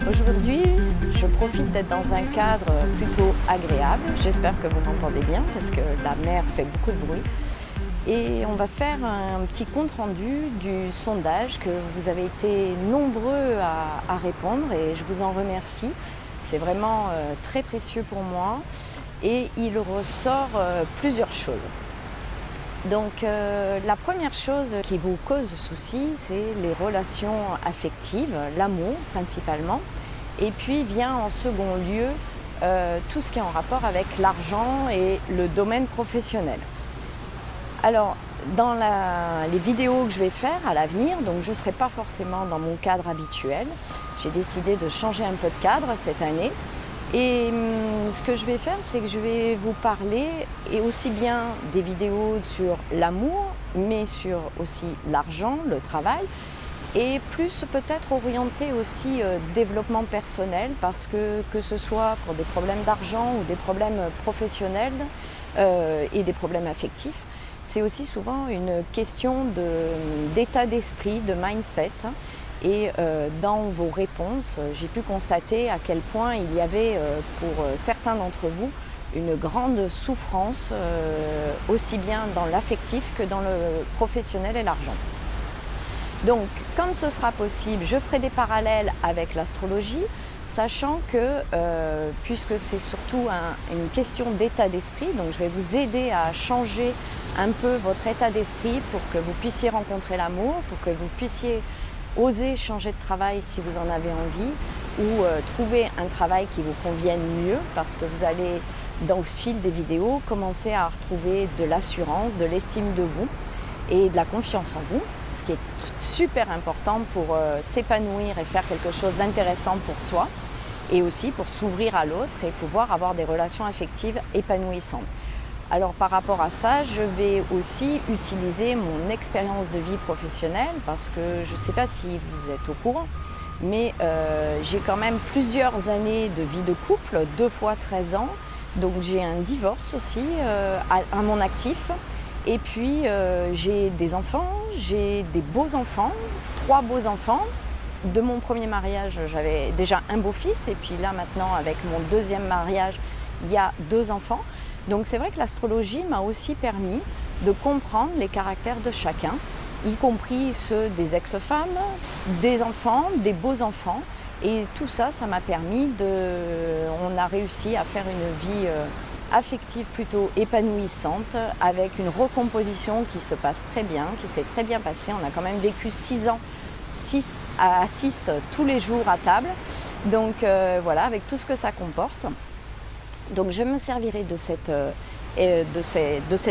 Aujourd'hui, je profite d'être dans un cadre plutôt agréable. J'espère que vous m'entendez bien parce que la mer fait beaucoup de bruit. Et on va faire un petit compte-rendu du sondage que vous avez été nombreux à répondre et je vous en remercie. C'est vraiment très précieux pour moi et il ressort plusieurs choses. Donc la première chose qui vous cause souci, c'est les relations affectives, l'amour principalement. Et puis vient en second lieu tout ce qui est en rapport avec l'argent et le domaine professionnel. Alors dans les vidéos que je vais faire à l'avenir, donc je ne serai pas forcément dans mon cadre habituel. J'ai décidé de changer un peu de cadre cette année. Et ce que je vais faire, c'est que je vais vous parler et aussi bien des vidéos sur l'amour, mais sur aussi l'argent, le travail, et plus peut-être orienté aussi développement personnel, parce que ce soit pour des problèmes d'argent ou des problèmes professionnels et des problèmes affectifs, c'est aussi souvent une question d'état d'esprit, de mindset. Et dans vos réponses, j'ai pu constater à quel point il y avait pour certains d'entre vous une grande souffrance, aussi bien dans l'affectif que dans le professionnel et l'argent. Donc, quand ce sera possible, je ferai des parallèles avec l'astrologie, sachant que, puisque c'est surtout une question d'état d'esprit, donc je vais vous aider à changer un peu votre état d'esprit pour que vous puissiez rencontrer l'amour, pour que vous puissiez oser changer de travail si vous en avez envie ou trouver un travail qui vous convienne mieux parce que vous allez, dans le fil des vidéos, commencer à retrouver de l'assurance, de l'estime de vous et de la confiance en vous, ce qui est super important pour s'épanouir et faire quelque chose d'intéressant pour soi et aussi pour s'ouvrir à l'autre et pouvoir avoir des relations affectives épanouissantes. Alors par rapport à ça, je vais aussi utiliser mon expérience de vie professionnelle parce que je ne sais pas si vous êtes au courant, mais j'ai quand même plusieurs années de vie de couple, 2 fois 13 ans, donc j'ai un divorce aussi à mon actif. Et puis j'ai des enfants, j'ai des beaux enfants, 3 beaux enfants. De mon premier mariage, j'avais déjà un beau-fils et puis là maintenant avec mon deuxième mariage, il y a 2 enfants. Donc c'est vrai que l'astrologie m'a aussi permis de comprendre les caractères de chacun, y compris ceux des ex-femmes, des enfants, des beaux enfants. Et tout ça, ça m'a permis on a réussi à faire une vie affective plutôt épanouissante, avec une recomposition qui se passe très bien, qui s'est très bien passée. On a quand même vécu 6 ans, 6 à 6 tous les jours à table. Donc voilà, avec tout ce que ça comporte. Donc je me servirai de cette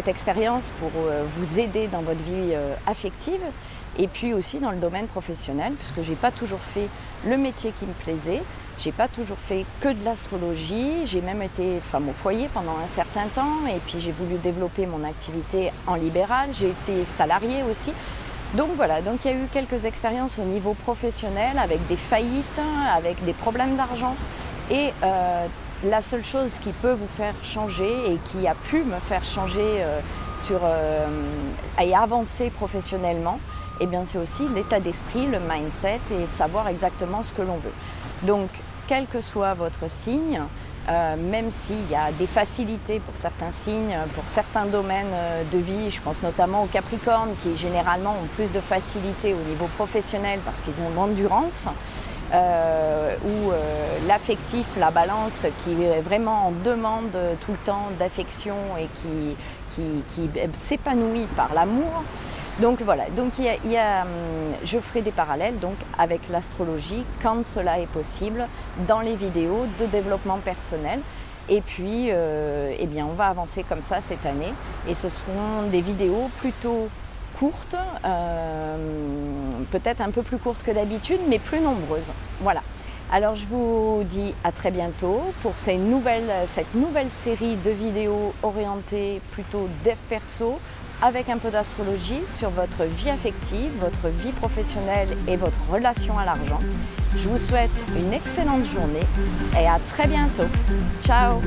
expérience pour vous aider dans votre vie affective et puis aussi dans le domaine professionnel, puisque je n'ai pas toujours fait le métier qui me plaisait. Je n'ai pas toujours fait que de l'astrologie, j'ai même été femme au foyer pendant un certain temps et puis j'ai voulu développer mon activité en libéral, j'ai été salariée aussi. Donc voilà, donc il y a eu quelques expériences au niveau professionnel avec des faillites, avec des problèmes d'argent et la seule chose qui peut vous faire changer et qui a pu me faire changer et avancer professionnellement, eh bien c'est aussi l'état d'esprit, le mindset et de savoir exactement ce que l'on veut. Donc, quel que soit votre signe, même s'il y a des facilités pour certains signes, pour certains domaines de vie, je pense notamment aux Capricornes qui généralement ont plus de facilité au niveau professionnel parce qu'ils ont l'endurance, ou l'affectif, la Balance qui est vraiment en demande tout le temps d'affection et qui s'épanouit par l'amour. Donc voilà, donc je ferai des parallèles donc, avec l'astrologie quand cela est possible dans les vidéos de développement personnel. Et puis, eh bien, on va avancer comme ça cette année. Et ce seront des vidéos plutôt courtes, peut-être un peu plus courtes que d'habitude, mais plus nombreuses. Voilà. Alors je vous dis à très bientôt pour cette nouvelle série de vidéos orientées plutôt dev perso, avec un peu d'astrologie sur votre vie affective, votre vie professionnelle et votre relation à l'argent. Je vous souhaite une excellente journée et à très bientôt. Ciao!